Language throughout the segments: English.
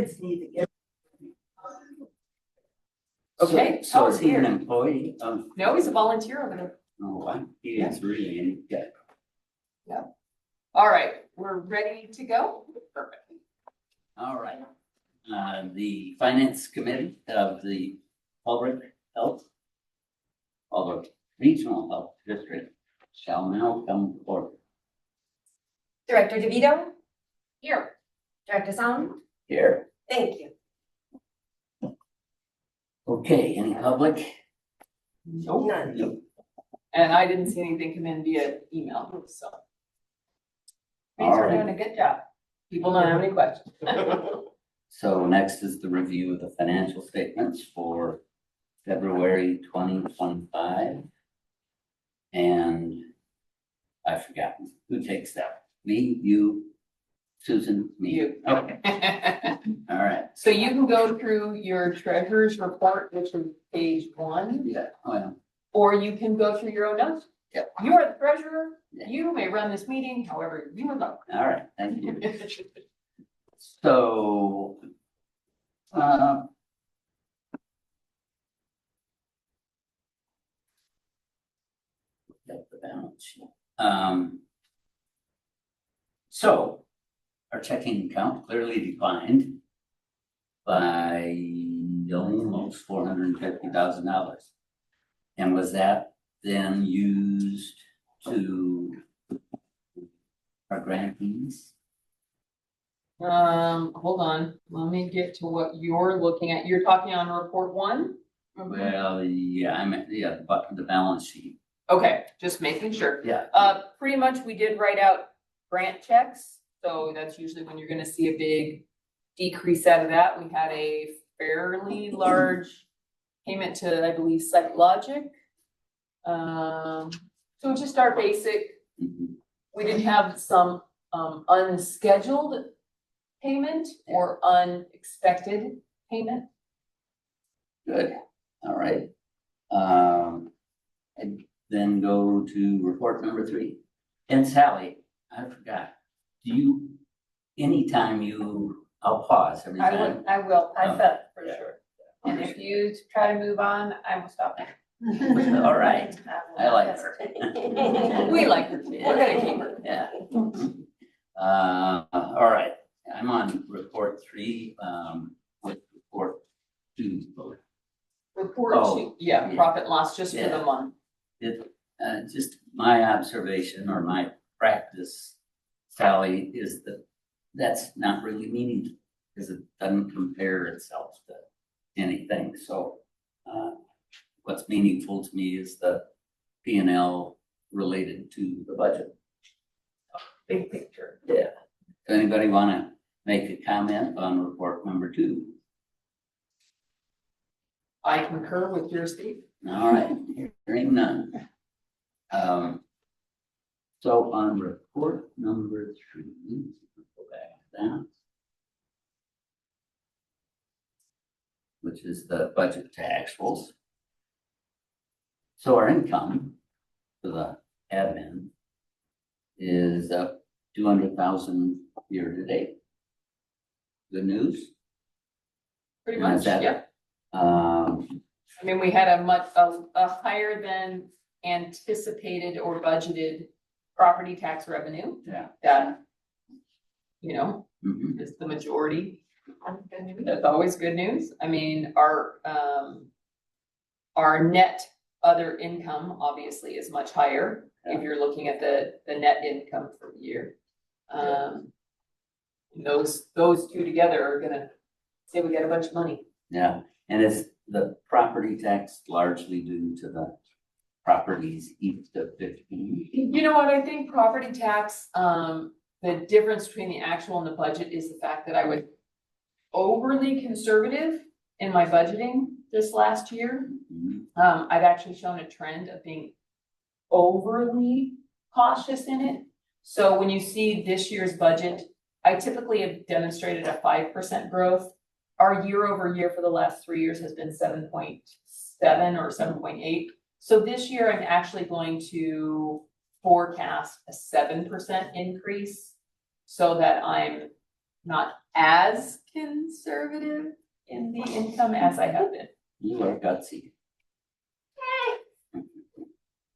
Kids need to get. Okay, So oh, is he an weird. employee of, No, he's a volunteer over there. oh, he is really any good. All right, we're ready to go? Perfect. All right. The Finance Committee of the Fallbrook Regional Health District shall now come forward. Director DeVito? Here. Director Sound? Here. Thank you. Okay, any public? Nope. None. No. And I didn't see anything come in via email, so. All Thanks for right. doing a good job. People don't have any questions. So next is the review of the financial statements for February 2025. And I've forgotten, who takes that? Me, you, Susan, me? You. Okay, all right. So you can go through your treasurer's report, which is page 1, Yeah, well, or you can go through your own notes. Yep. You are the treasurer. Yeah. You may run this meeting however you would like. all right, thank you. So, get the balance sheet. So our checking account clearly declined by almost $450,000. And was that then used to our grantees? Hold on, let me get to what you're looking at. You're talking on report 1? Well, yeah, I meant, yeah, but the balance sheet. Okay, just making sure. Yeah. Pretty much we did write out grant checks, so that's usually when you're gonna see a big decrease out of that. We had a fairly large payment to, I believe, SiteLogic. So just our basic, Mhm. we didn't have some unscheduled payment or unexpected payment. Good, all right. And then go to report number 3. And Sally, I forgot, do you, anytime you, I'll pause every time. I will, I Oh, bet for yeah. sure. And if you try to move on, I will stop it. All right, I like her. We like her, we're gonna keep her. Yeah. All right, I'm on report 3, with report 2. Report Oh, to, yeah, yeah. profit and loss just for the Yeah. month. It, just my observation or my practice, Sally, is that that's not really meaningful because it doesn't compare itself to anything. So, what's meaningful to me is the P&L related to the budget. Big picture. Yeah. Does anybody want to make a comment on report number 2? I concur with your statement. All right, hearing none. So on report number 3, go back to that, which is the budget to actuals. So our income for the admin is up 200,000 year to date. Good news? Pretty And much, is that- yeah. I mean, we had a higher than anticipated or budgeted property tax revenue. Yeah. That, you know, Mhm. is the majority. That's always good news. I mean, our net other income obviously is much higher if you're looking at the net income for the year. Those two together are gonna say we got a bunch of money. Yeah, and is the property tax largely due to the properties east of 15? You know what, I think property tax, the difference between the actual and the budget is the fact that I was overly conservative in my budgeting this last year. Mhm. I've actually shown a trend of being overly cautious in it. So when you see this year's budget, I typically have demonstrated a 5% growth. Our year over year for the last 3 years has been 7.7 or 7.8. So this year I'm actually going to forecast a 7% increase so that I'm not as conservative in the income as I have been. You are gutsy.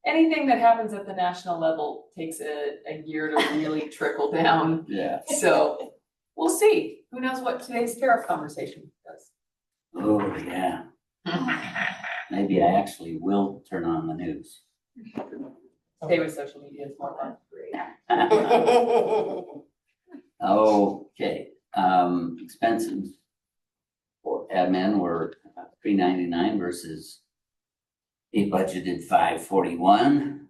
Anything that happens at the national level takes a year to really trickle down. Yeah. So we'll see. Who knows what today's tariff conversation does. Oh, yeah. Maybe I actually will turn on the news. Stay with social media, it's more fun. Okay, expenses for admin were $399 versus a budgeted $541.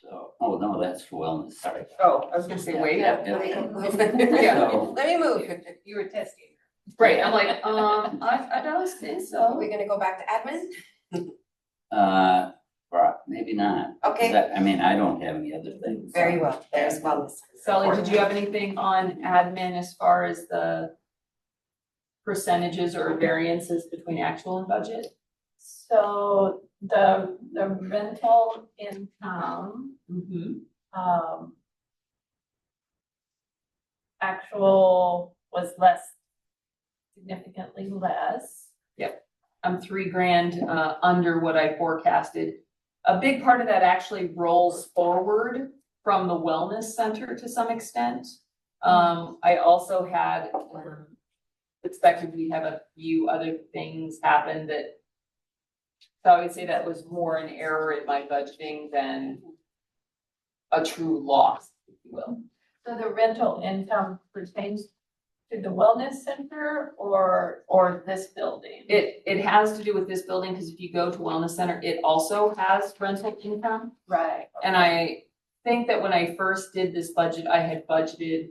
So, oh no, that's for wellness, sorry. Oh, I was gonna say, wait. Yeah. Yeah. So, Let me move. You were testing. Right, I'm like, I don't think Are so. we gonna go back to admin? maybe not. Okay. I mean, I don't have any other things. Very well, there's wellness. Sally, did you have anything on admin as far as the percentages or variances between actual and budget? So the rental income, actual was significantly less. I'm $3,000 under what I forecasted. A big part of that actually rolls forward from the wellness center to some extent. I also had expected we have a few other things happen that, so I would say that was more an error in my budgeting than a true loss, if you will. So the rental income pertains to the wellness center or this building? It has to do with this building, because if you go to wellness center, it also has rental income. Right. And I think that when I first did this budget, I had budgeted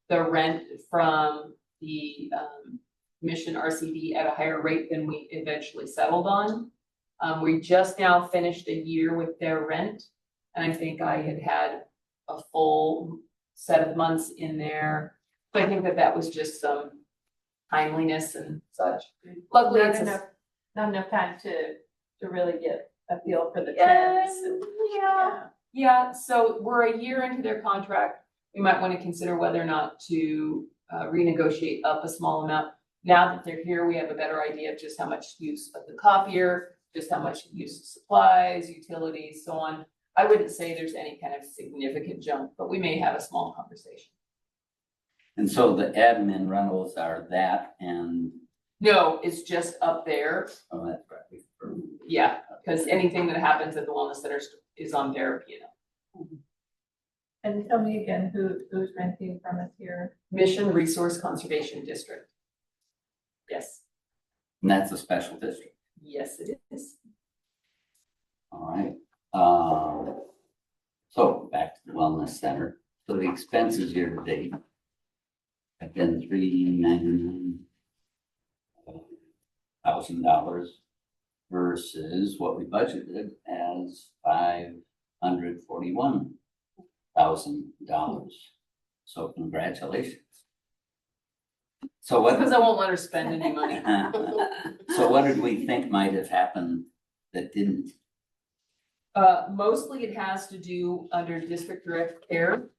the rent from the Mission RCD at a higher rate than we eventually settled on. We just now finished a year with their rent, and I think I had a full set of months in there. So I think that was just some timeliness and such. Luckily, Not it's not enough time to really get a feel for the trends. Yeah, so we're a year into their contract. We might want to consider whether or not to renegotiate up a small amount. Now that they're here, we have a better idea of just how much use of the copier, just how much use of supplies, utilities, so on. I wouldn't say there's any kind of significant jump, but we may have a small conversation. And so the admin rentals are that and, No, it's just up there. oh, that's right. Yeah, because anything that happens at the wellness center is on their P&L. And tell me again, who's renting from us here? Mission Resource Conservation District. Yes, And that's a special district. yes, it is. All right. So back to the wellness center. So the expenses year to date have been $399,000 versus what we budgeted as $541,000. So congratulations. So what? Because I won't let her spend any money. So what did we think might have happened that didn't? Mostly it has to do under district direct care,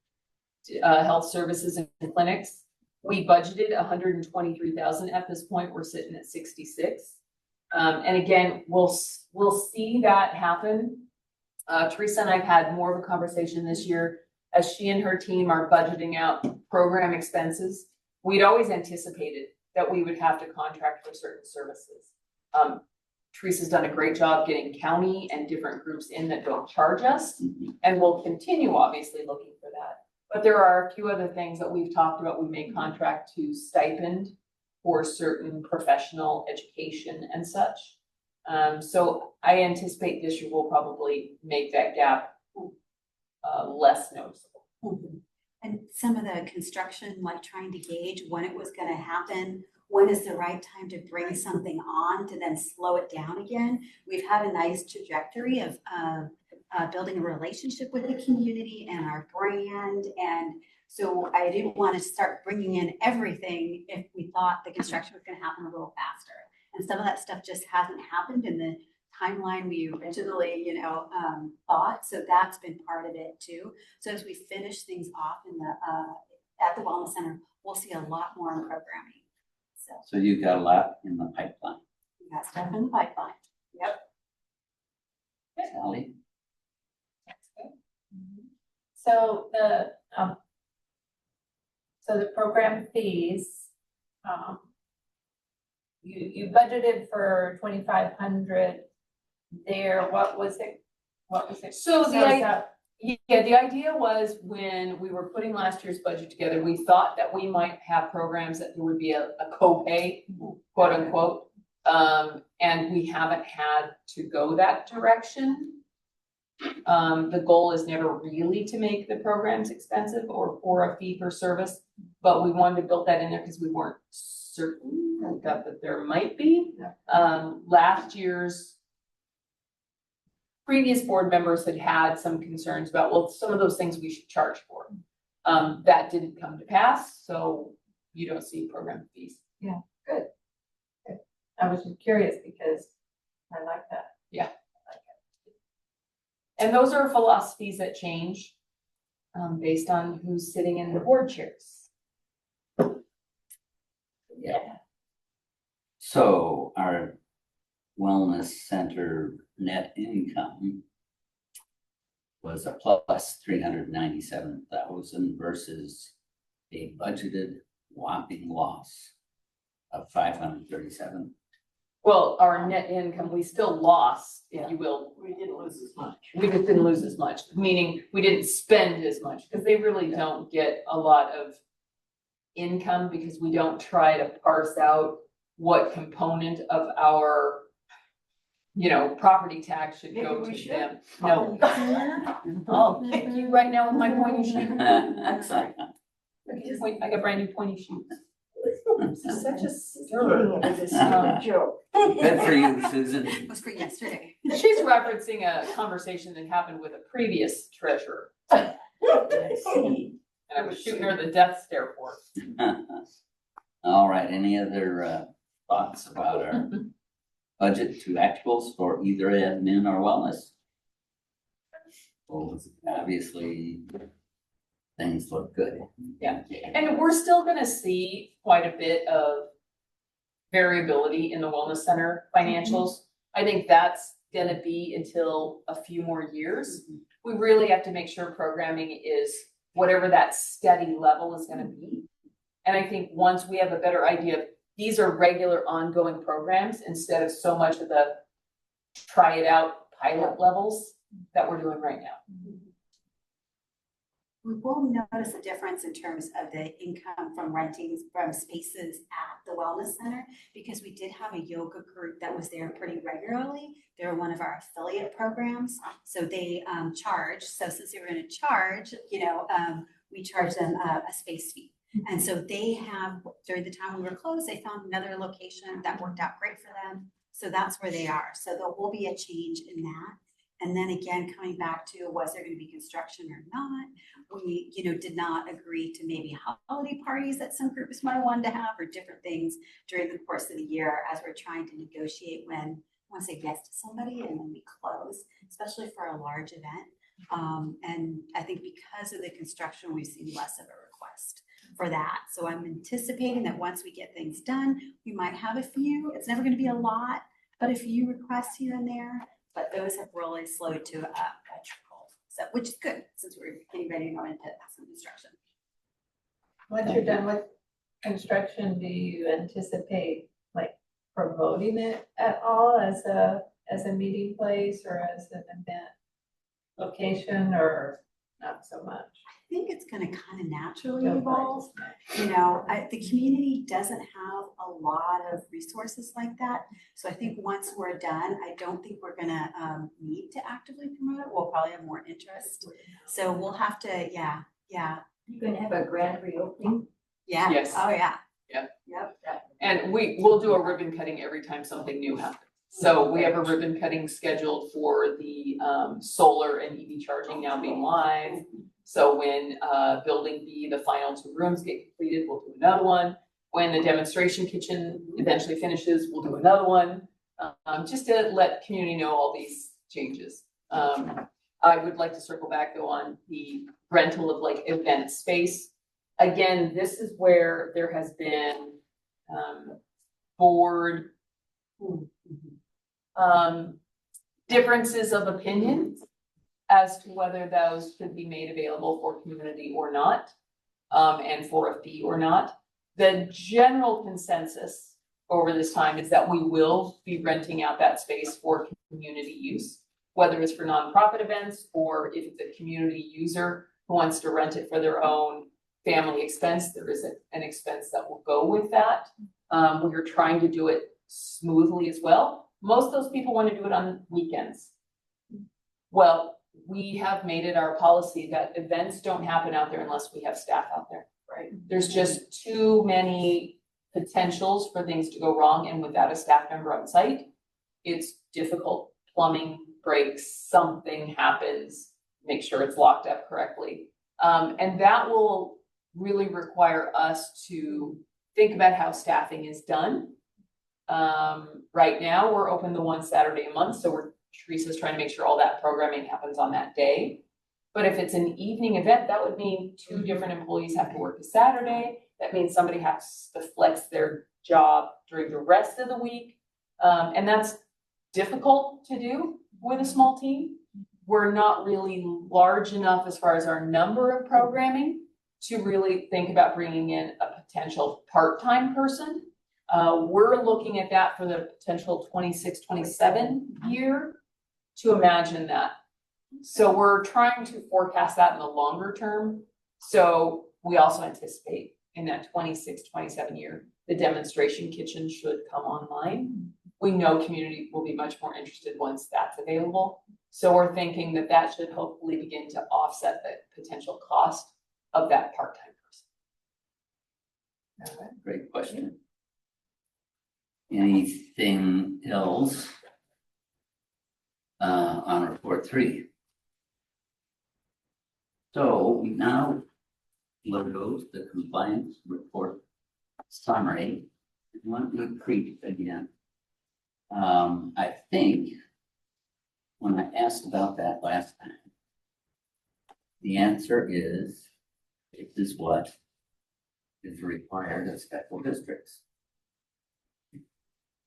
health services and clinics. We budgeted 123,000 at this point. We're sitting at 66. And again, we'll see that happen. Teresa and I've had more of a conversation this year as she and her team are budgeting out program expenses. We'd always anticipated that we would have to contract for certain services. Teresa's done a great job getting county and different groups in that don't charge us, and we'll continue obviously looking for that. But there are a few other things that we've talked about. We may contract to stipend for certain professional education and such. So I anticipate this year will probably make that gap less noticeable. And some of the construction, like trying to gauge when it was gonna happen, when is the right time to bring something on to then slow it down again. We've had a nice trajectory of building a relationship with the community and our brand. And so I didn't want to start bringing in everything if we thought the construction was gonna happen a little faster. And some of that stuff just hasn't happened in the timeline we originally, thought. So that's been part of it too. So as we finish things off in the at the wellness center, we'll see a lot more in programming. So So you've got a lot in the pipeline, we got stuff in the pipeline. Yep. Sally. So the program fees, you budgeted for 2,500 there, what was it? So the is idea, that- yeah, the idea was when we were putting last year's budget together, we thought that we might have programs that there would be a copay, quote unquote. And we haven't had to go that direction. The goal is never really to make the programs expensive or for a fee for service, but we wanted to build that in there because we weren't certain that there might be. Last year's previous board members had some concerns about, well, some of those things we should charge for. That didn't come to pass, so you don't see program fees. I was just curious because I like that. And those are philosophies that change based on who's sitting in the board chairs. Yeah. So our wellness center net income was a plus 397,000 versus a budgeted whopping loss of 537. Well, our net income, we still lost, if you will. We didn't lose as much. We just didn't lose as much, meaning we didn't spend as much, because they really don't get a lot of income because we don't try to parse out what component of our, property tax should go to them. No. Oh, thank you right now with my pointy shoes. I'm sorry. I got brand new pointy shoes. Such a silly, this joke. Good for you, Susan. It was for yesterday. She's referencing a conversation that happened with a previous treasurer. I see. And I was shooting her the death stare for it. All right, any other thoughts about our budget to actuals for either admin or wellness? Well, obviously, things look good. Yeah, and we're still gonna see quite a bit of variability in the wellness center financials. I think that's gonna be until a few more years. We really have to make sure programming is whatever that steady level is gonna be. And I think once we have a better idea of these are regular ongoing programs instead of so much of the try it out pilot levels that we're doing right now. We will notice a difference in terms of the income from renting from spaces at the wellness center, because we did have a yoga group that was there pretty regularly. They're one of our affiliate programs, so they charge. So since they were going to charge, we charge them a space fee. And so they have, during the time we were closed, they found another location that worked out great for them. So that's where they are. So there will be a change in that. And then again, coming back to, was there going to be construction or not? We, did not agree to maybe holiday parties that some groups might want to have, or different things during the course of the year as we're trying to negotiate when I want to say yes to somebody and then we close, especially for a large event. And I think because of the construction, we've seen less of a request for that. So I'm anticipating that once we get things done, we might have a few. It's never going to be a lot, but a few requests here and there. But those have really slowed to a trickle, so which is good since we're getting ready to go into some construction. Once you're done with construction, do you anticipate promoting it at all as a meeting place or as an event location, or not so much? I think it's going to kind of naturally evolve. The community doesn't have a lot of resources like that. So I think once we're done, I don't think we're going to need to actively promote it. We'll probably have more interest. So we'll have to, yeah. You're gonna have a grand reopening? Yeah. Yes. Oh, yeah. Yep. Yep. And we'll do a ribbon cutting every time something new happens. So we have a ribbon cutting scheduled for the solar and EV charging now being live. So when building B, the final 2 rooms get completed, we'll do another one. When the demonstration kitchen eventually finishes, we'll do another one. Just to let community know all these changes. I would like to circle back though on the rental of event space. again, this is where there has been, board, differences of opinion as to whether those should be made available for community or not, and for a fee or not. The general consensus over this time is that we will be renting out that space for community use, whether it's for nonprofit events or if it's a community user who wants to rent it for their own family expense, there is an expense that will go with that. We are trying to do it smoothly as well. Most of those people want to do it on weekends. Well, we have made it our policy that events don't happen out there unless we have staff out there. Right. There's just too many potentials for things to go wrong, and without a staff member on site, it's difficult. Plumbing breaks, something happens, make sure it's locked up correctly. And that will really require us to think about how staffing is done. Right now, we're open the one Saturday a month, so Teresa's trying to make sure all that programming happens on that day. But if it's an evening event, that would mean 2 different employees have to work a Saturday. That means somebody has to flex their job during the rest of the week. And that's difficult to do with a small team. We're not really large enough as far as our number of programming to really think about bringing in a potential part-time person. We're looking at that for the potential 26-27 year to imagine that. So we're trying to forecast that in the longer term. So we also anticipate in that 26-27 year, the demonstration kitchen should come online. We know community will be much more interested once that's available. So we're thinking that that should hopefully begin to offset the potential cost of that part-time person. All right, great question. Anything else on report 3? So we now will go to the compliance report summary. Let me repeat again. I think when I asked about that last time, the answer is, this is what is required of special districts.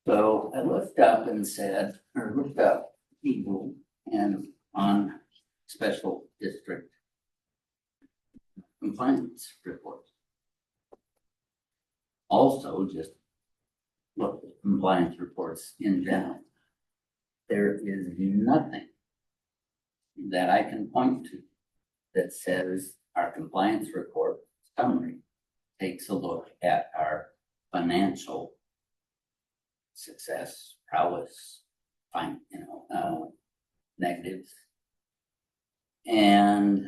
So I looked up and said, or looked up people and on special district compliance reports. Also, just look at compliance reports in general. There is nothing that I can point to that says our compliance report summary takes a look at our financial success, prowess, negatives. And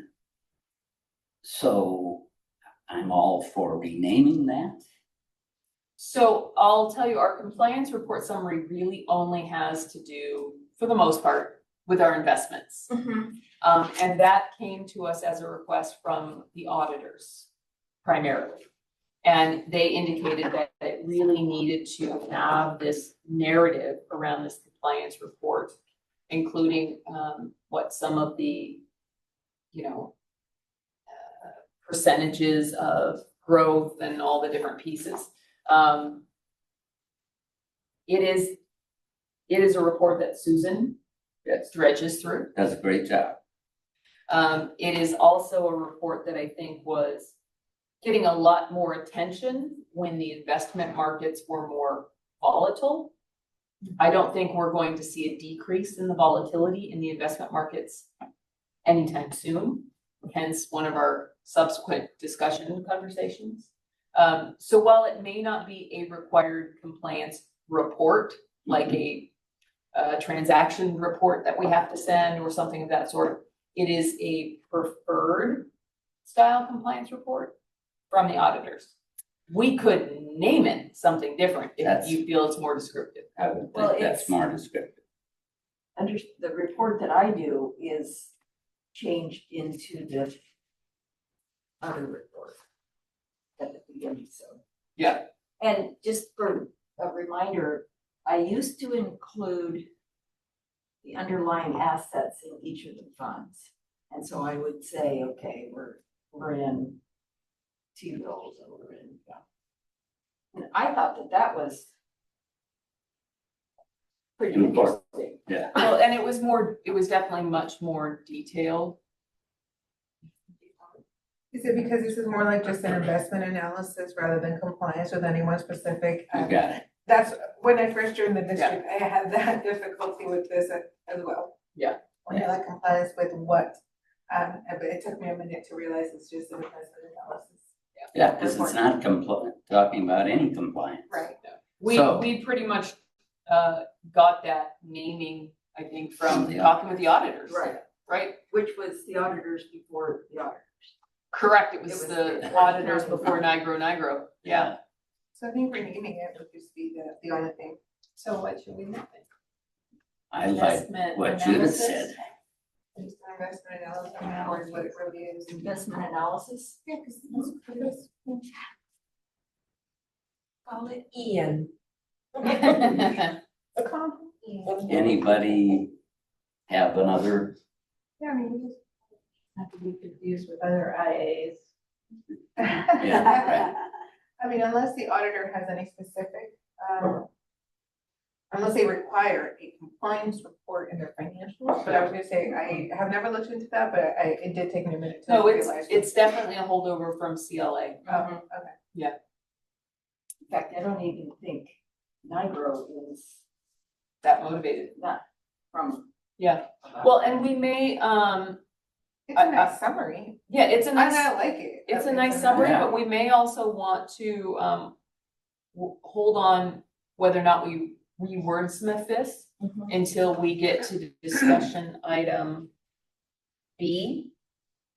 so I'm all for renaming that. So I'll tell you, our compliance report summary really only has to do, for the most part, with our investments. And that came to us as a request from the auditors primarily. And they indicated that it really needed to have this narrative around this compliance report, including what some of the, percentages of growth and all the different pieces. It is a report that Susan dredges through. Does a great job. It is also a report that I think was getting a lot more attention when the investment markets were more volatile. I don't think we're going to see a decrease in the volatility in the investment markets anytime soon, hence one of our subsequent discussion conversations. So while it may not be a required compliance report, like a transaction report that we have to send or something of that sort, it is a preferred style compliance report from the auditors. We could name it something different if you feel it's more descriptive. I would think that's more descriptive. Under the report that I do is changed into the other report at the beginning, so. Yeah. And just for a reminder, I used to include the underlying assets in each of the funds. And so I would say, okay, we're in T-bills over and, and I thought that that was pretty Important. interesting. Yeah. Well, and it was definitely much more detailed. Is it because this is more like just an investment analysis rather than compliance with any one specific? You got it. That's, when I first joined the district, I had that difficulty with this as well. Yeah. When you're like compliance with what, but it took me a minute to realize it's just an investment analysis. Yeah, because it's not talking about any compliance. Right. So- We pretty much, got that naming, I think, from From the talking with the auditors. Right, Right? which was the auditors before the auditors. Correct, it It was was the the auditors county. before Nigro, yeah. So I think renaming it would just be the only thing. So what should we name it? I like Investment what Judith analysis? said. Just an investment analysis, or what it really is. Investment analysis. Yeah, because that's what it is. Call it Ian. A comp. Anybody have another? Yeah, I mean, Not to be confused with other IAs. Yeah, I mean, unless the auditor has any specific, unless they require a compliance report in their financials, but I was gonna say, I have never looked into that, but it did take me a minute to No, realize. it's definitely a holdover from CLA. Okay. In fact, I don't even think Nigro is That motivated. not from. Yeah, well, and we may, It's a nice summary. yeah, it's a I nice, like it. it's a Okay, nice so summary, Yeah. but we may also want to, hold on whether or not we wordsmith this until we get to the discussion item B,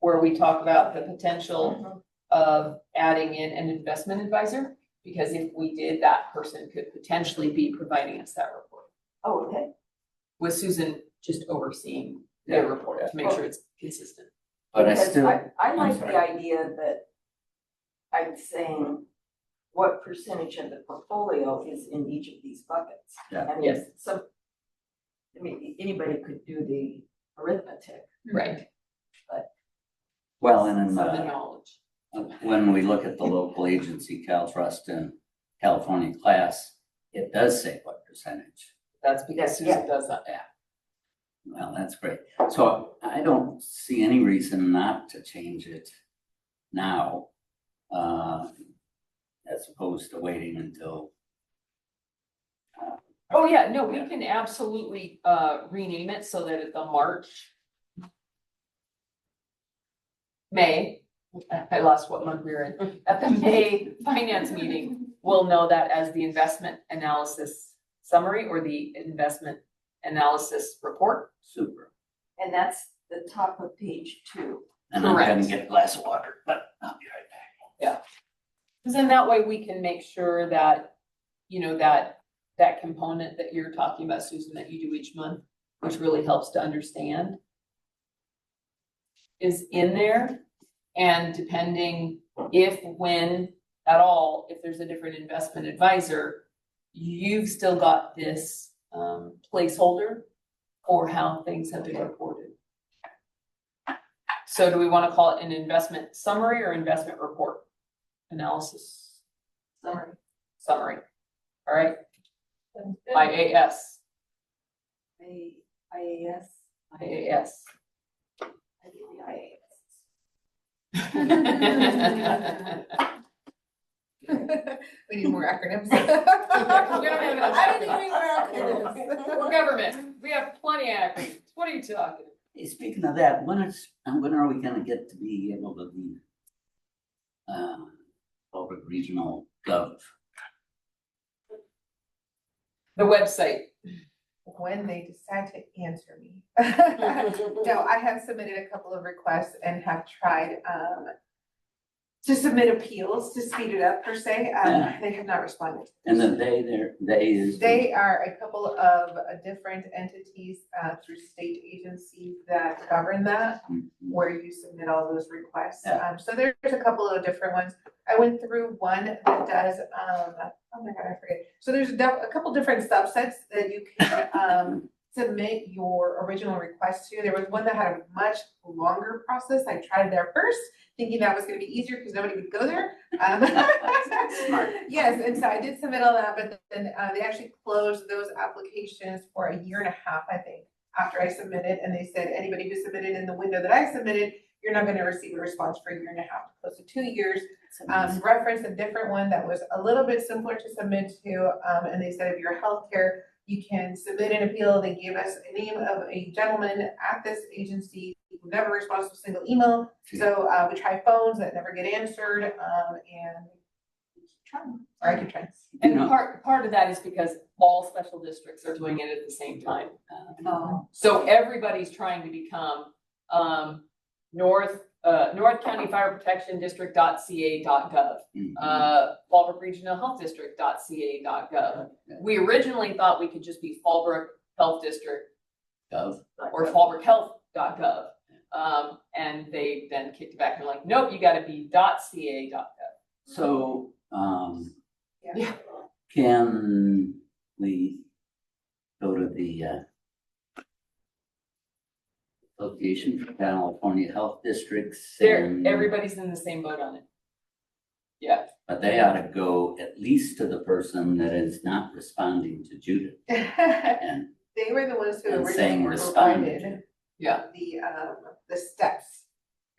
where we talk about the potential of adding in an investment advisor, because if we did, that person could potentially be providing us that report, Oh, okay. with Susan just overseeing their report to make sure it's consistent. But I Because still, I like sorry. the idea that I'm saying what percentage of the portfolio is in each of these buckets. Yeah. I mean, Yes. I mean, anybody could do the arithmetic. Right. well, and in Some of the the, knowledge. when we look at the local agency, Caltrust and California class, it does say what percentage. That's because Yeah. Susan does that. Well, that's great. So I don't see any reason not to change it now, as opposed to waiting until. Oh, yeah, no, we can absolutely, rename it so that at the May, I lost what month we were in, at the May finance meeting, we'll know that as the investment analysis summary or the investment analysis report. Super. And that's the top of page 2. And I'm gonna Correct. get a glass of water, but I'll be right back. Because then that way we can make sure that, you know, that component that you're talking about, Susan, that you do each month, which really helps to understand, is in there. And depending if, when at all, if there's a different investment advisor, you've still got this placeholder for how things have been reported. So do we want to call it an investment summary or investment report? Analysis summary. All right, Sounds good. IAS. IAS. IAS. I do the IAS. We need more acronyms. We don't have enough. I didn't need more acronyms. We're government, we have plenty of acronyms, what are you talking? Hey, speaking of that, when are we gonna get to be able to be Fallbrook Regional Gov? The website. When they decide to answer me. No, I have submitted a couple of requests and have tried to submit appeals to speed it up per se. Yeah. They have not responded. And then they is. They are a couple of different entities through state agencies that govern that, Mhm. where you submit all those requests. Yeah. So there's a couple of different ones. I went through one that does, oh my God, I forget. So there's a couple different subsets that you can submit your original request to. There was one that had a much longer process. I tried there first, thinking that was gonna be easier because nobody would go there. Smart. Yes, and so I did submit all that, but then they actually closed those applications for a year and a half, I think, after I submitted, and they said anybody who submitted in the window that I submitted, you're not gonna receive a response for a year and a half, close to 2 years. Referenced a different one that was a little bit simpler to submit to, and they said if you're healthcare, you can submit an appeal. They gave us a name of a gentleman at this agency who never responds to a single email. So we try phones that never get answered, and we keep trying, or I keep trying. And part of that is because all special districts are doing it at the same time. So everybody's trying to become, North County Fire Protection District.ca.gov, Fallbrook Regional Health District.ca.gov. We originally thought we could just be Fallbrook Health District Gov. or fallbrookhealth.gov. And they then kicked it back and like, nope, you gotta be .ca.gov. So, Yeah. can we go to the Association for California Health Districts? Everybody's in the same boat on it. Yeah. But they ought to go at least to the person that is not responding to Judith. And They were the ones who And saying originally responded. provided Yeah. the steps.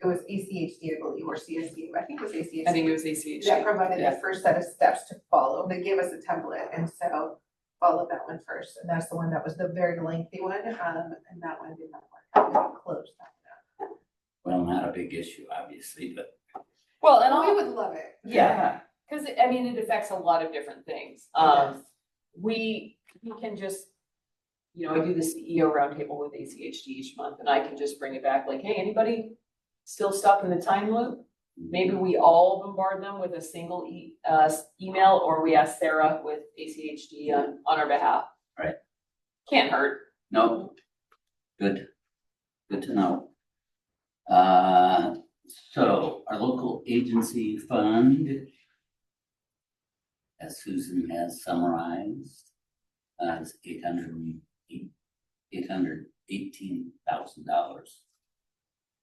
It was ACHD, I believe, or CSD, I think it was ACHD. I think it was ACH. That provided Yeah. the first set of steps to follow. They gave us a template, and so followed that one first, and that's the one that was the very lengthy one, and that one did not work. We closed that well, not a big issue, obviously, but Well, and one. We all, would love it. yeah, because I mean, it affects a lot of different things. Yes. We can just, I do the CEO roundtable with ACHD each month, and I can just bring it back like, hey, anybody still stuck in the time loop? Maybe we all bombard them with a single email, or we ask Sarah with ACHD on our behalf. Right. Can't hurt. no. Good to know. So our local agency fund, as Susan has summarized, is $818,000.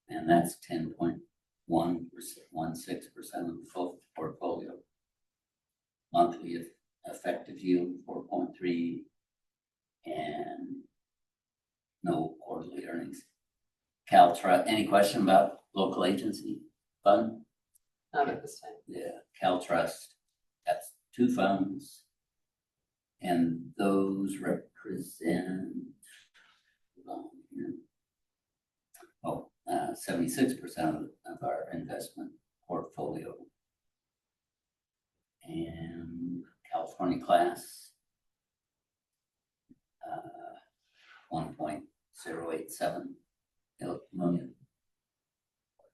And that's 10.16% of the full portfolio. Monthly effective yield 4.3, and no quarterly earnings. CalTrust, any question about local agency fund? Not at this time. Yeah, CalTrust, that's 2 funds. And those represent 76% of our investment portfolio. And California class, 1.087 million,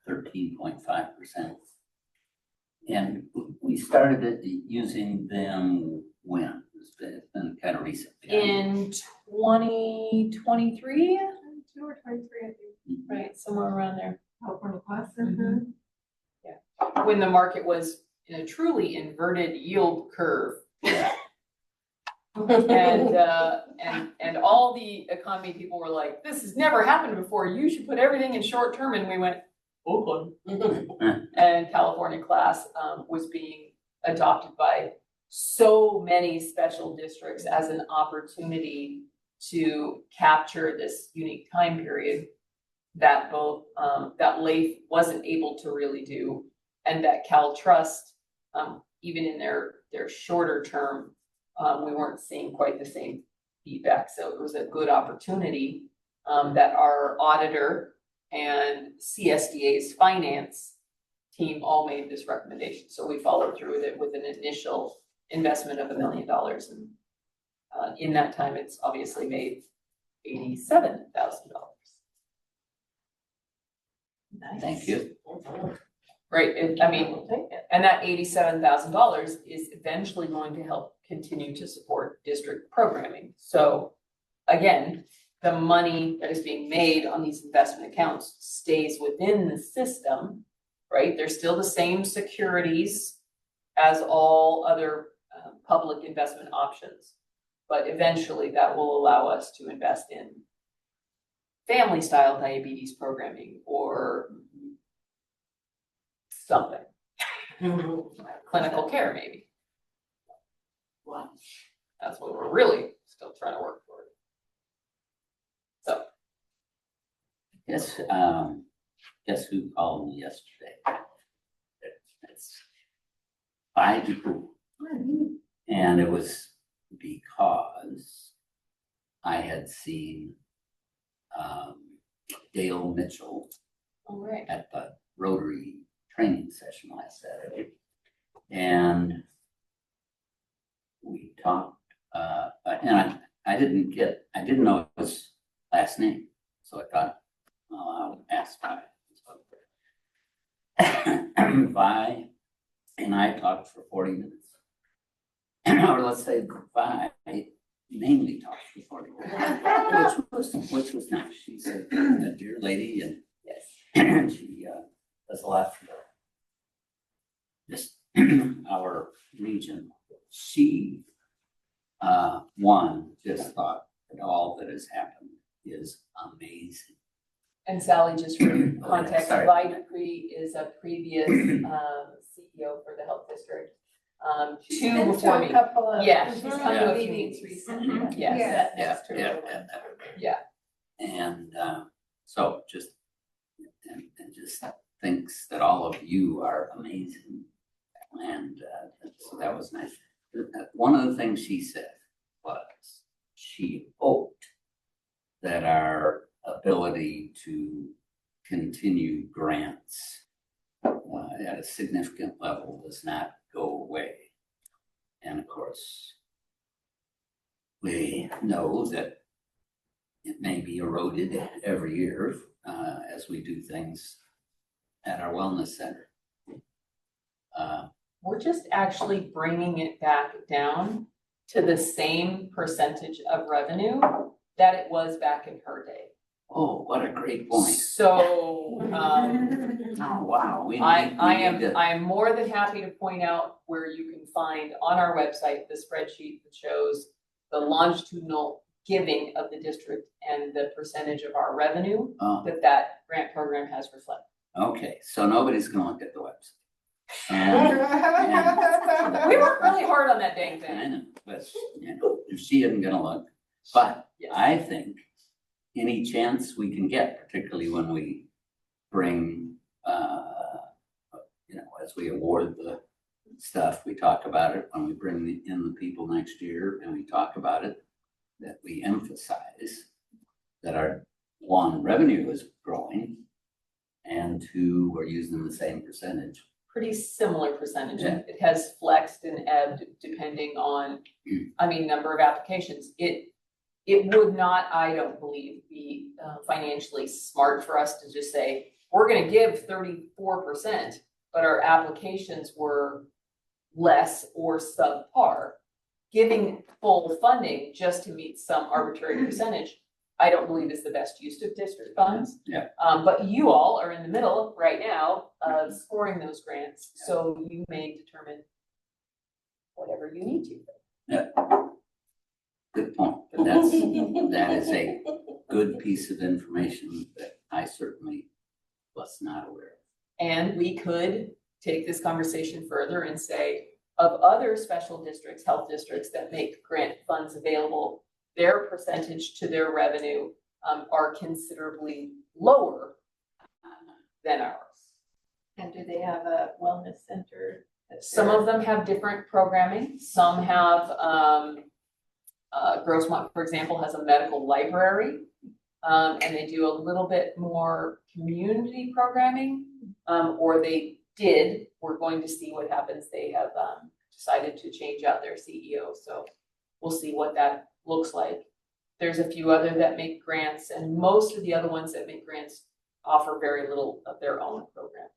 13.5%. And we started using them when? It's been kind of recent. In 2023, 22 or 23, I think. right, somewhere around there. California class. Mhm. When the market was in a truly inverted yield curve. Yeah. And all the economy people were like, this has never happened before. You should put everything in short term. And we went, Oakland. And California class was being adopted by so many special districts as an opportunity to capture this unique time period that both that LAIF wasn't able to really do, and that CalTrust, even in their shorter term, we weren't seeing quite the same feedback. So it was a good opportunity that our auditor and CSDA's finance team all made this recommendation. So we followed through with it with an initial investment of $1 million. And in that time, it's obviously made $87,000. Thank you. Right, and that $87,000 is eventually going to help continue to support district programming. So again, the money that is being made on these investment accounts stays within the system, right? They're still the same securities as all other public investment options. But eventually that will allow us to invest in family style diabetes programming or something. Clinical care maybe. Wow. That's what we're really still trying to work toward. So, Guess who called me yesterday? It's 5 people. And it was because I had seen Dale Mitchell all right. at the Rotary training session last Saturday. And we talked, and I didn't know his last name. So I thought, I'll ask Vi. Vi and I talked for 40 minutes. Or let's say Vi mainly talked for 40 minutes, which was nice. She's a dear lady, and Yes. she does a lot for just our region. She just thought that all that has happened is amazing. And Sally, just for context, sorry. Vi Dupree is a previous CEO for the health district. She's Two been to before a me. couple of. Yeah, she's come to a few meetings meetings. recently. Yes. Yeah. And so just thinks that all of you are amazing, and so that was nice. One of the things she said was she hoped that our ability to continue grants at a significant level does not go away. And of course, we know that it may be eroded every year as we do things at our wellness center. We're just actually bringing it back down to the same percentage of revenue that it was back in her day. Oh, what a great point. So, Oh, wow. I am more than happy to point out where you can find on our website the spreadsheet that shows the longitudinal giving of the district and the percentage of our revenue Oh, that grant program has reflected. okay, so nobody's gonna look at the website. We worked really hard on that dang I thing. know, but she isn't gonna look. But Yes. I think any chance we can get, particularly when we bring, as we award the stuff, we talk about it, when we bring in the people next year and we talk about it, that we emphasize that our, one, revenue is growing, and two, we're using the same percentage. Pretty similar percentage. Yeah. It has flexed and ebbed depending on, number of applications. It would not, I don't believe, be financially smart for us to just say, we're gonna give 34%, but our applications were less or subpar. Giving full funding just to meet some arbitrary percentage, I don't believe is the best use of district funds. Yeah. But you all are in the middle right now of scoring those grants, so you may determine whatever you need to. Good point, but that is a good piece of information that I certainly was not aware of. And we could take this conversation further and say, of other special districts, health districts that make grant funds available, their percentage to their revenue are considerably lower than ours. And do they have a wellness center? Some of them have different programming. Some have, Grossmont, for example, has a medical library. And they do a little bit more community programming, or they did. We're going to see what happens. They have decided to change out their CEO, so we'll see what that looks like. There's a few other that make grants, and most of the other ones that make grants offer very little of their own program.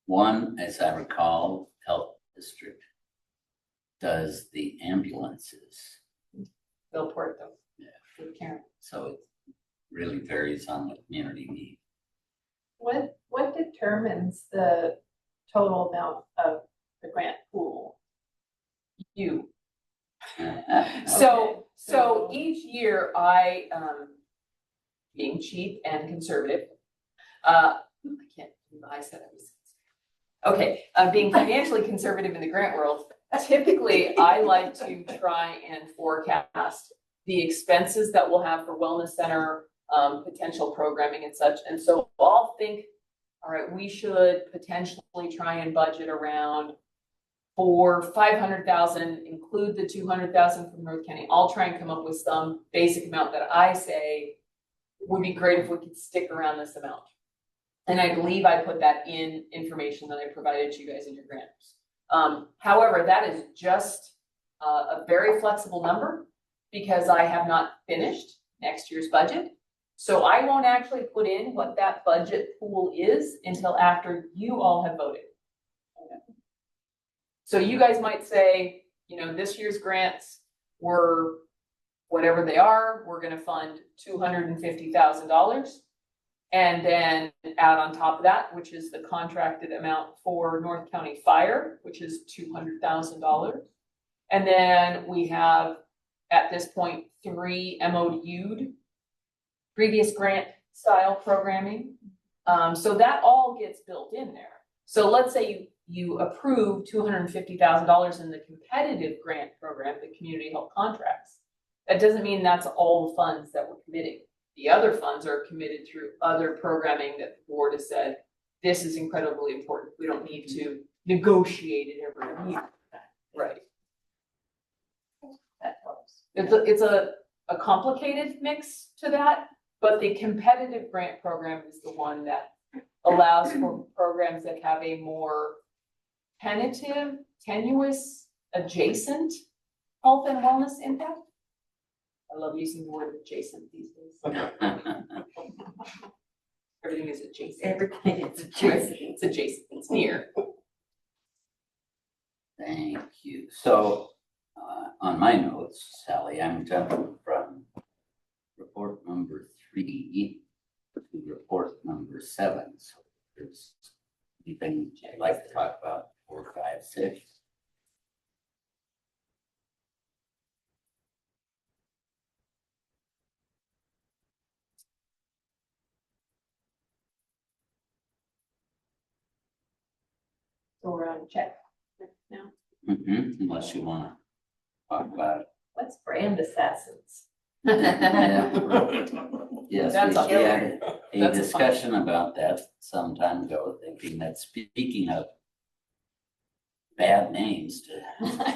One, as I recall, health district does the ambulances. They'll port them. Yeah. With Karen. So it really varies on the community need. What determines the total amount of the grant pool? You, So each year I, being cheap and conservative, I can't, I said I was. Okay, being financially conservative in the grant world, typically I like to try and forecast the expenses that we'll have for wellness center, potential programming and such. And so I'll think, all right, we should potentially try and budget around for 500,000, include the 200,000 from North County. I'll try and come up with some basic amount that I say would be great if we could stick around this amount. And I believe I put that in information that I provided to you guys in your grants. However, that is just a very flexible number because I have not finished next year's budget. So I won't actually put in what that budget pool is until after you all have voted. So you guys might say, you know, this year's grants were whatever they are, we're gonna fund $250,000. And then add on top of that, which is the contracted amount for North County Fire, which is $200,000. And then we have, at this point, 3 MOU'd previous grant style programming. So that all gets built in there. So let's say you approve $250,000 in the competitive grant program, the community health contracts. That doesn't mean that's all the funds that we're committing. The other funds are committed through other programming that the board has said, this is incredibly important. We don't need to negotiate it every year. Right. That helps. It's a complicated mix to that, but the competitive grant program is the one that allows for programs that have a more tentative, tenuous, adjacent health and wellness impact. I love using the word adjacent these days. Everything is adjacent. Everything is adjacent. It's adjacent, it's near. Thank you. So, on my notes, Sally, I'm jumping from report number 3 to report number 7. So there's anything you'd like to talk about 4, 5, 6? So we're on check now. Unless you want to talk about it. What's brand assassins? Yes, That's we a- had a that's a discussion about that some time ago, thinking that speaking of bad names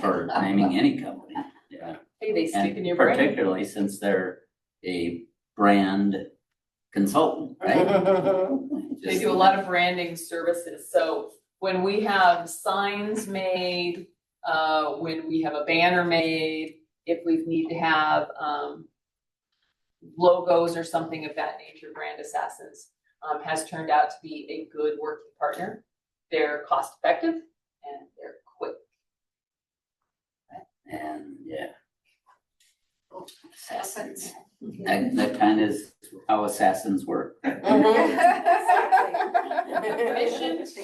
for naming any company, yeah. Hey, they stick in And your brain. particularly since they're a brand consultant, right? They do a lot of branding services, so when we have signs made, when we have a banner made, if we need to have, logos or something of that nature, Brand Assassins, has turned out to be a good working partner. They're cost effective and they're quick. And yeah. Assassins. That kind of is how assassins work. Efficient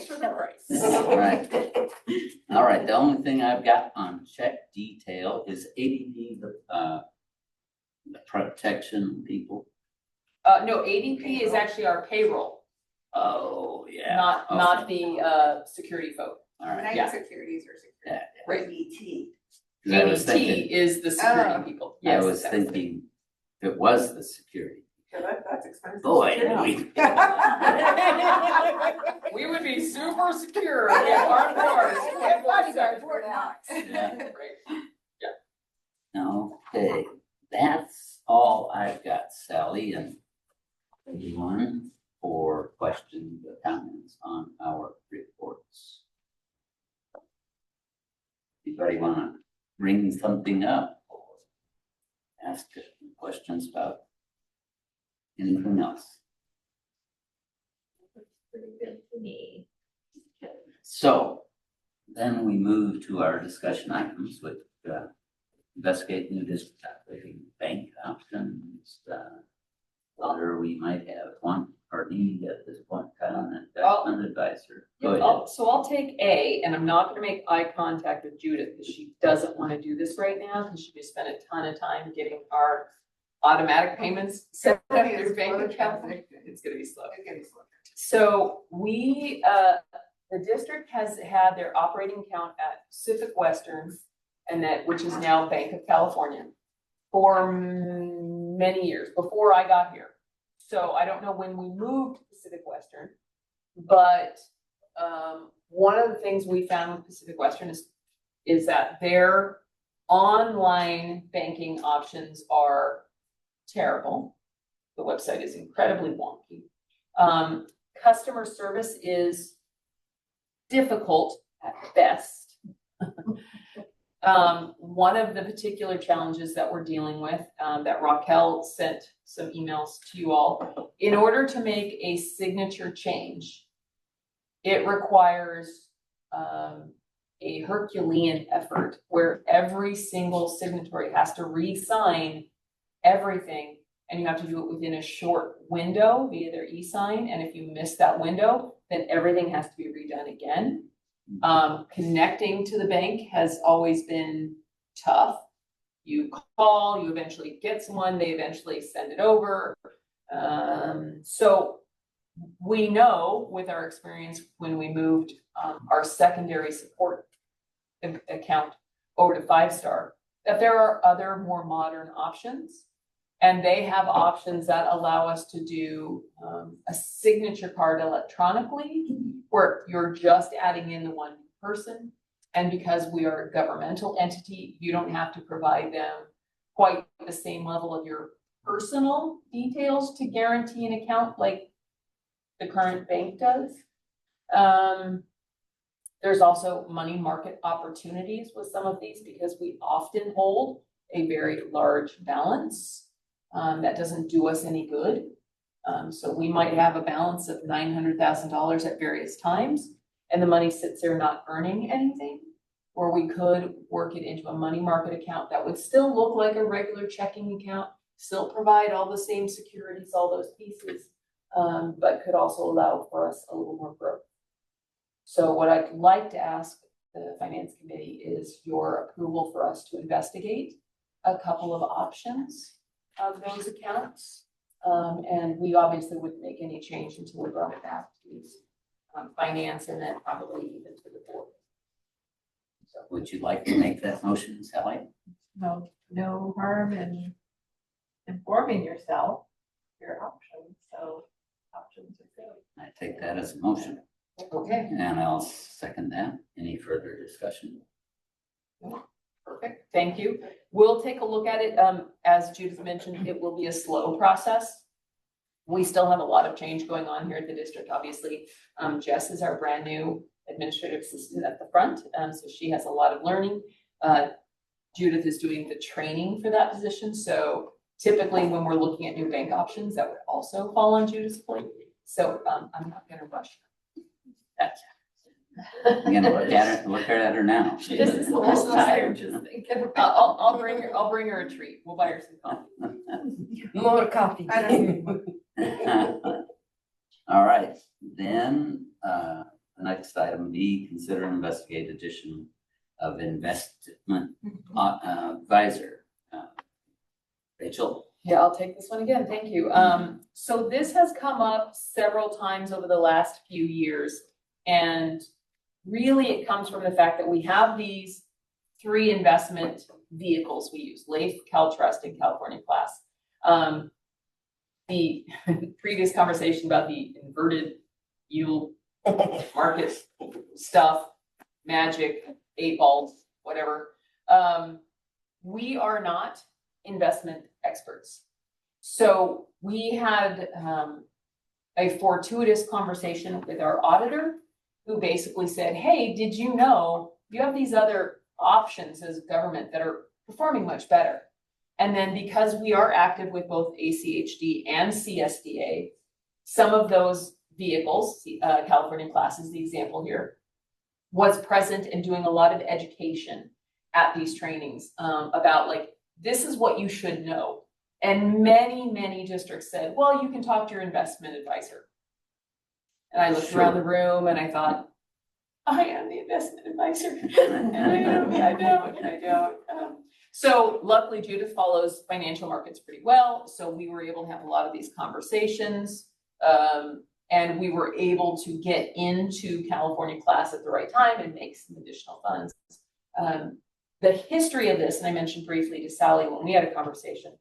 for the price. Right. All right, the only thing I've got on check detail is ADP, the protection people. No, ADP is actually our payroll, Oh, yeah. not Okay. the security folk. All right. Night Yeah. securities or security. Yeah, Right. BT. 'cause I was ADT thinking, is the security Oh. people. I Yes, was that's- thinking it was the security. Yeah, that's expensive. Boy, security. We would be super secure if we had armed guards. We had bodyguards. Fort Knox. Yeah. Right. Okay, that's all I've got, Sally, and anyone for questions or comments on our reports? Anybody wanna bring something up or ask questions about anything else? Pretty good to me. So then we move to our discussion items with investigate new district operating bank options. Whether we might have one. or E at this point, kind of an I'll- investment advisor. Go Yeah, ahead. so I'll take A, and I'm not gonna make eye contact with Judith, because she doesn't wanna do this right now, because she just spent a ton of time getting our automatic payments set up It'll be a through bank slow account. transition. It's gonna be slow. It's gonna be slow. So we, the district has had their operating account at Pacific Western, and that, which is now Bank of California, for many years, before I got here. So I don't know when we moved to Pacific Western, but, one of the things we found with Pacific Western is that their online banking options are terrible. The website is incredibly wonky. Customer service is difficult at best. One of the particular challenges that we're dealing with, that Raquel sent some emails to you all, in order to make a signature change, it requires a Herculean effort where every single signatory has to re-sign everything, and you have to do it within a short window via their e-sign, and if you miss that window, then everything has to be redone again. Connecting to the bank has always been tough. You call, you eventually get someone, they eventually send it over. So we know with our experience when we moved our secondary support account over to 5-Star, that there are other more modern options. And they have options that allow us to do a signature card electronically, where you're just adding in the one person. And because we are a governmental entity, you don't have to provide them quite the same level of your personal details to guarantee an account like the current bank does. There's also money market opportunities with some of these, because we often hold a very large balance. That doesn't do us any good. So we might have a balance of $900,000 at various times, and the money sits there not earning anything. Or we could work it into a money market account that would still look like a regular checking account, still provide all the same securities, all those pieces, but could also allow for us a little more growth. So what I'd like to ask the finance committee is your approval for us to investigate a couple of options of those accounts. And we obviously wouldn't make any change until we brought it back to finance, and then probably even to the board. So Would you like to make that motion, Sally? No harm in informing yourself your options, so options are good. I take that as a motion, okay, and I'll second that. Any further discussion? perfect, thank you. We'll take a look at it. As Judith mentioned, it will be a slow process. We still have a lot of change going on here at the district, obviously. Jess is our brand new administrative assistant at the front, so she has a lot of learning. Judith is doing the training for that position, so typically when we're looking at new bank options, that would also fall on Judith's plate. So I'm not gonna rush her. That's I'm gonna look at her now. This is the last time, just thinking about. I'll bring her a treat. We'll buy her some coffee. More coffee. I don't know. All right, then, the next item B, consider and investigate addition of investment advisor. Rachel? Yeah, I'll take this one again. Thank you. So this has come up several times over the last few years. And really it comes from the fact that we have these 3 investment vehicles we use: LAIF, CalTrust, and California Class. The previous conversation about the inverted yield market stuff, magic, 8 balls, whatever. We are not investment experts. So we had a fortuitous conversation with our auditor, who basically said, hey, did you know you have these other options as government that are performing much better? And then because we are active with both ACHD and CSDA, some of those vehicles, California Class is the example here, was present and doing a lot of education at these trainings about, like, this is what you should know. And many districts said, well, you can talk to your investment advisor. And I looked around the room and I thought, I am the investment advisor. And I don't. So luckily Judith follows financial markets pretty well. So we were able to have a lot of these conversations. And we were able to get into California class at the right time and make some additional funds. The history of this, and I mentioned briefly to Sally when we had a conversation,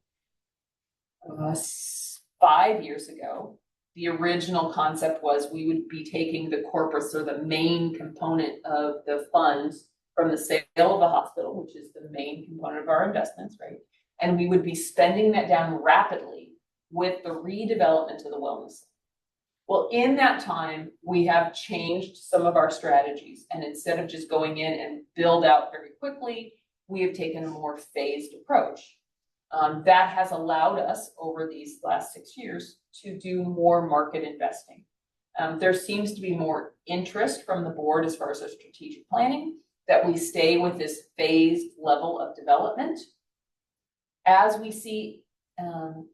5 years ago, the original concept was we would be taking the corpus or the main component of the funds from the sale of the hospital, which is the main component of our investments, right? And we would be spending that down rapidly with the redevelopment of the wellness center. Well, in that time, we have changed some of our strategies, and instead of just going in and build out very quickly, we have taken a more phased approach. That has allowed us over these last 6 years to do more market investing. There seems to be more interest from the board as far as our strategic planning, that we stay with this phased level of development. As we see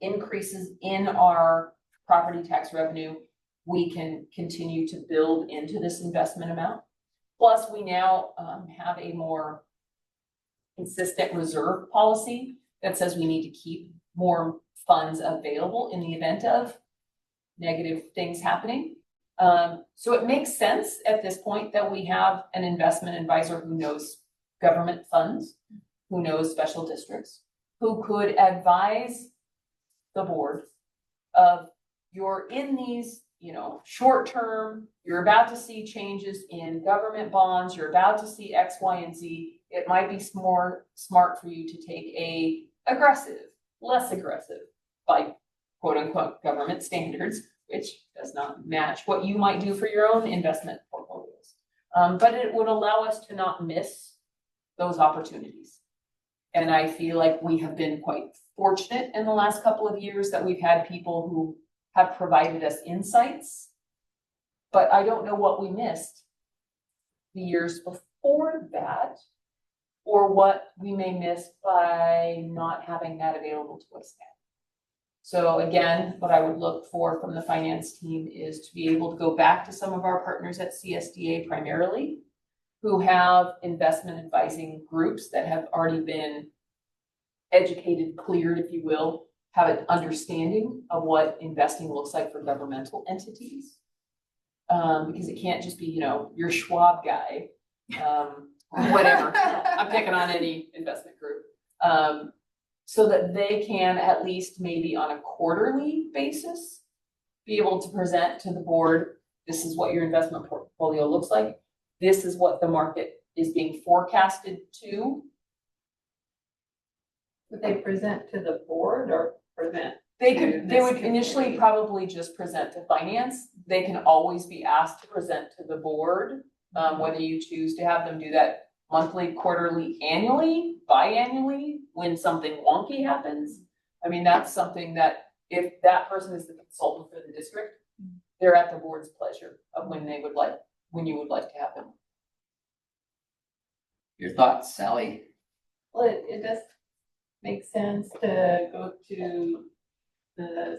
increases in our property tax revenue, we can continue to build into this investment amount. Plus, we now have a more consistent reserve policy that says we need to keep more funds available in the event of negative things happening. So it makes sense at this point that we have an investment advisor who knows government funds, who knows special districts, who could advise the board of you're in these, short term, you're about to see changes in government bonds, you're about to see X, Y, and Z. It might be more smart for you to take a less aggressive, by quote unquote government standards, which does not match what you might do for your own investment portfolios. But it would allow us to not miss those opportunities. And I feel like we have been quite fortunate in the last couple of years that we've had people who have provided us insights, but I don't know what we missed the years before that, or what we may miss by not having that available to us now. So again, what I would look for from the finance team is to be able to go back to some of our partners at CSDA primarily, who have investment advising groups that have already been educated, cleared, if you will, have an understanding of what investing looks like for governmental entities. Because it can't just be, your Schwab guy, whatever. I'm picking on any investment group. So that they can at least maybe on a quarterly basis be able to present to the board, this is what your investment portfolio looks like. This is what the market is being forecasted to. Would they present to the board or present? They would initially probably just present to finance. They can always be asked to present to the board, whether you choose to have them do that monthly, quarterly, annually, biannually, when something wonky happens. I mean, that's something that if that person is the consultant for the district, they're at the board's pleasure of when you would like to have them. Your thoughts, Sally? Well, it does make sense to go to the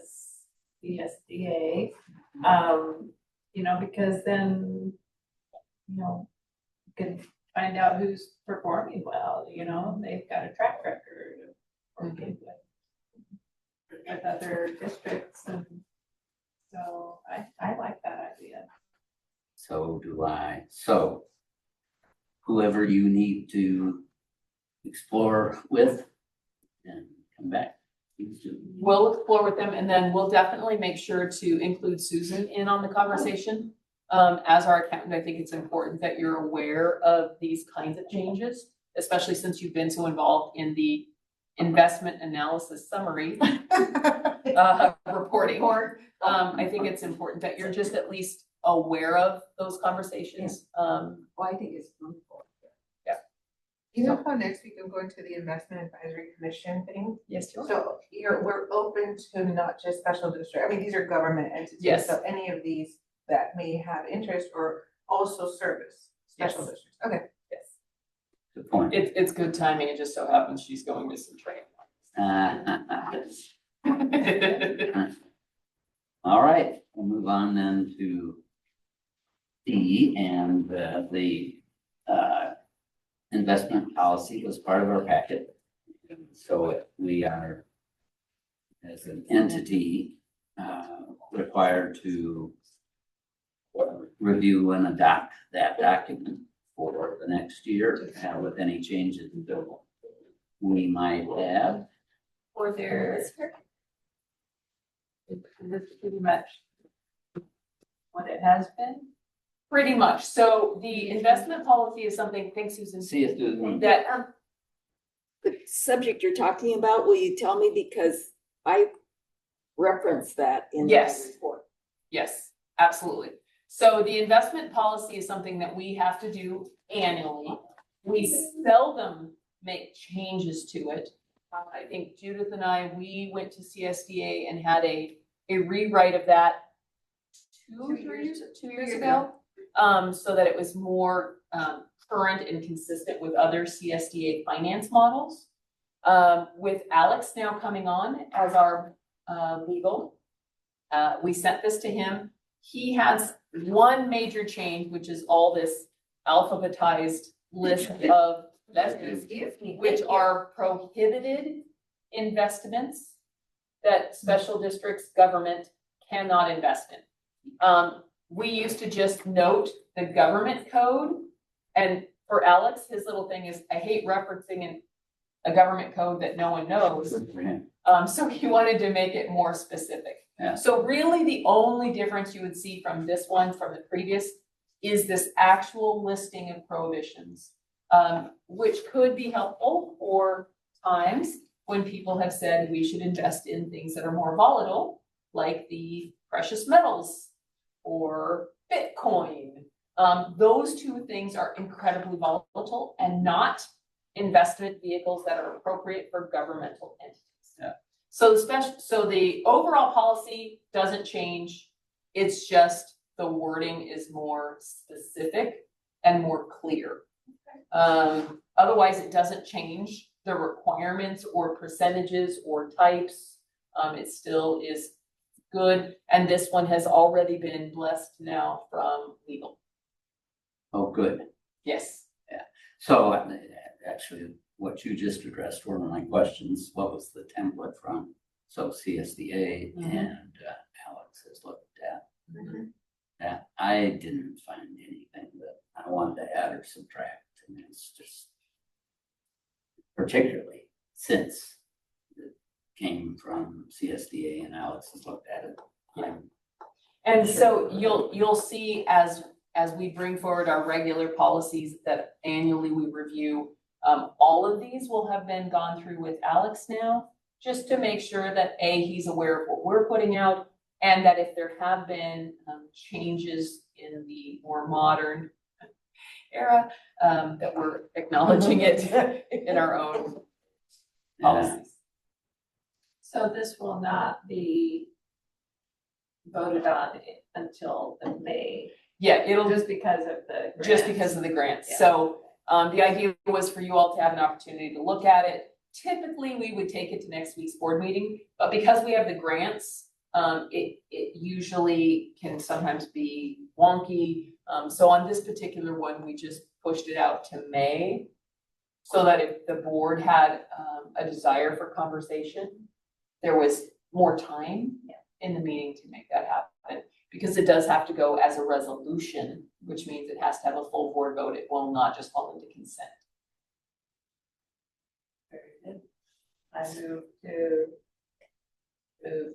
CSDA, because then, you can find out who's performing well, they've got a track record of working with other districts, and so I like that idea. So do I. So whoever you need to explore with and come back. Please do. We'll explore with them, and then we'll definitely make sure to include Susan in on the conversation. As our accountant, I think it's important that you're aware of these kinds of changes, especially since you've been so involved in the investment analysis summary reporting. I think it's important that you're just at least aware of those conversations. Well, I think it's wonderful. You know how next week I'm going to the Investment Advisory Commission thing? Yes, you are. So we're open to not just special district, these are government entities. Yes. So any of these that may have interest or also service special Yes. districts. Okay. Yes. Good point. It's good timing. It just so happens she's going to some training. on then to D, and the investment policy was part of our packet. So we are, as an entity, required to review and adopt that document for the next year, with any changes that we might have. Or there. This is pretty much what it has been. Pretty much. So the investment policy is something, thanks Susan, See it through the. that The subject you're talking about, will you tell me, because I referenced that in the Yes. report. Yes, absolutely. So the investment policy is something that we have to do annually. We seldom make changes to it. I think Judith and I, we went to CSDA and had a rewrite of that 2 years ago. So that it was more current and consistent with other CSDA finance models. With Alex now coming on as our legal, we sent this to him. He has one major change, which is all this alphabetized list of investments, which are prohibited investments that special districts government cannot invest in. We used to just note the government code, and for Alex, his little thing is, I hate referencing a government code that no one knows. So he wanted to make it more specific. Yeah. So really the only difference you would see from this one, from the previous, is this actual listing of prohibitions, which could be helpful for times when people have said we should invest in things that are more volatile, like the precious metals or Bitcoin. Those two things are incredibly volatile and not investment vehicles that are appropriate for governmental entities. Yeah. So the overall policy doesn't change. It's just the wording is more specific and more clear. Otherwise, it doesn't change the requirements or percentages or types. It still is good. And this one has already been blessed now from legal. Oh, good. Yes. So actually, what you just addressed were my questions. What was the template from? So CSDA and Alex has looked at that. I didn't find anything that I wanted to add or subtract. And it's just, particularly since it came from CSDA and Alex has looked at it. And so you'll see as we bring forward our regular policies that annually we review, all of these will have been gone through with Alex now, just to make sure that he's aware of what we're putting out, and that if there have been changes in the more modern era, that we're acknowledging it in our own policies. So this will not be voted on until the May, Yeah, it'll just because of the just grants. because of the grants. Yeah. So the idea was for you all to have an opportunity to look at it. Typically, we would take it to next week's board meeting, but because we have the grants, it usually can sometimes be wonky. So on this particular one, we just pushed it out to May, so that if the board had a desire for conversation, there was more time in the meeting to make that happen. Because it does have to go as a resolution, which means it has to have a full board vote. It will not just fall into consent. Very good. I move to move.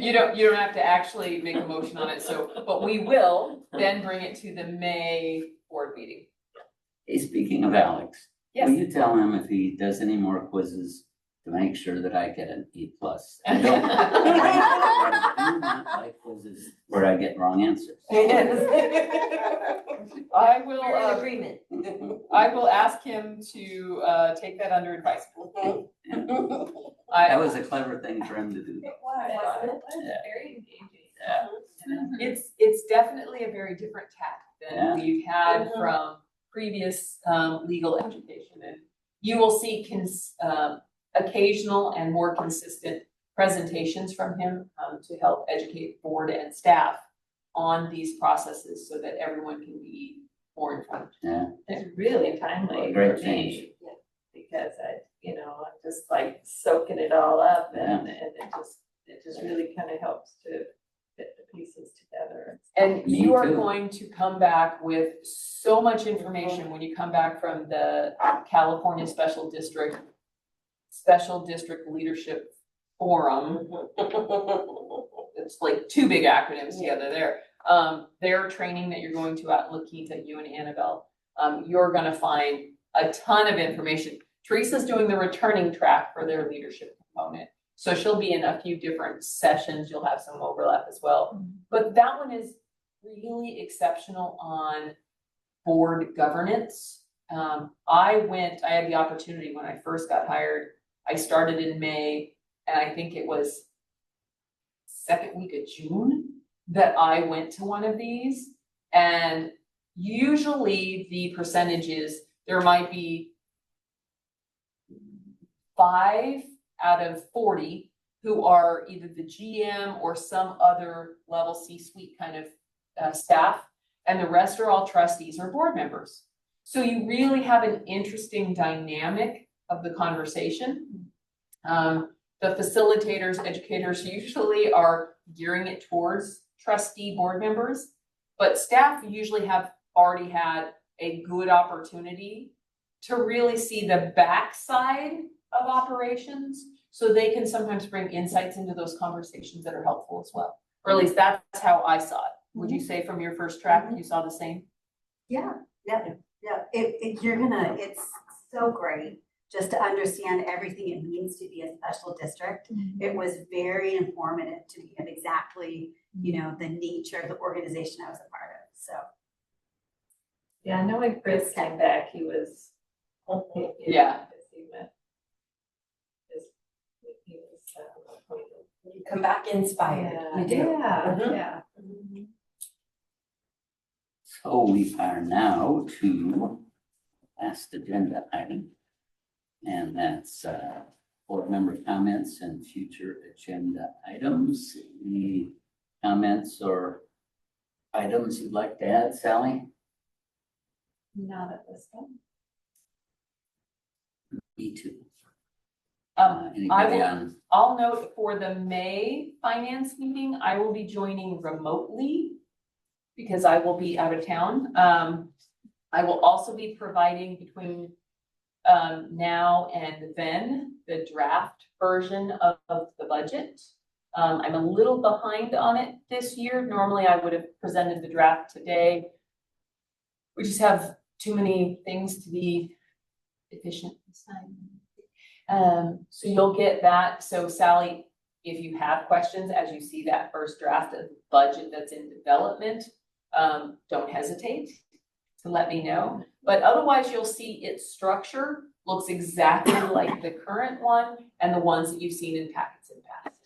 You don't have to actually make a motion on it, but we will then bring it to the May board meeting. Hey, speaking of Alex, Yes. will you tell him if he does any more quizzes to make sure that I get an E+? I don't I do not like quizzes where I get wrong answers. I will, We're in agreement. I will ask him to take that under advisement. That was a clever thing for him to do. It was Yeah. very engaging. Yeah. It's definitely a very different tack Yeah. than we've had from previous legal education. And you will see occasional and more consistent presentations from him, to help educate board and staff on these processes so that everyone can be more informed. Yeah, It's really timely Great for change. me, because I'm just like soaking it all up and it just really kind of helps to fit the pieces together. And Me you are too. going to come back with so much information when you come back from the California Special District Leadership Forum. It's like two big acronyms together there. Their training that you're going to at La Quinta, you and Annabelle, you're gonna find a ton of information. Teresa's doing the returning track for their leadership component. So she'll be in a few different sessions. You'll have some overlap as well. But that one is really exceptional on board governance. I had the opportunity when I first got hired. I started in May, and I think it was second week of June that I went to one of these. And usually the percentages, there might be 5 out of 40 who are either the GM or some other level C-suite kind of staff, and the rest are all trustees or board members. So you really have an interesting dynamic of the conversation. The facilitators, educators usually are gearing it towards trustee board members, but staff usually have already had a good opportunity to really see the backside of operations, so they can sometimes bring insights into those conversations that are helpful as well. Or at least that's how I saw it. Would you say from your first track, you saw the same? Yeah. It's so great just to understand everything it means to be a special district. It was very informative to me of exactly, the nature of the organization I was a part of, so. Yeah, I know when Chris came back, he was. Yeah. You come back inspired, you do. Yeah. so we are now to last agenda item. And that's board member comments and future agenda items. Any comments or items you'd like to add, Sally? Not at this time. Me too. I Anybody will- on? I'll note for the May finance meeting, I will be joining remotely because I will be out of town. I will also be providing between now and then the draft version of the budget. I'm a little behind on it this year. Normally I would have presented the draft today. We just have too many things to be efficient this time. So you'll get that. So Sally, if you have questions as you see that first draft of the budget that's in development, don't hesitate to let me know. But otherwise you'll see its structure looks exactly like the current one and the ones that you've seen in packets in past.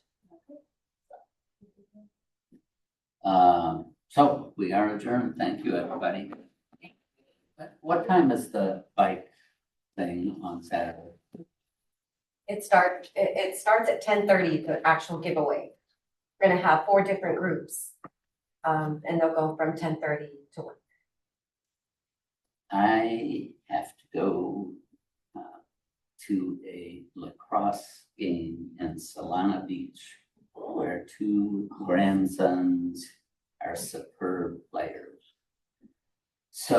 So we are adjourned. Thank you, everybody. What time is the bike thing on Saturday? It starts at 10:30, the actual giveaway. We're gonna have 4 different groups. And they'll go from 10:30 to 1. I have to go to a lacrosse game in Solana Beach where 2 grandsons are superb players. So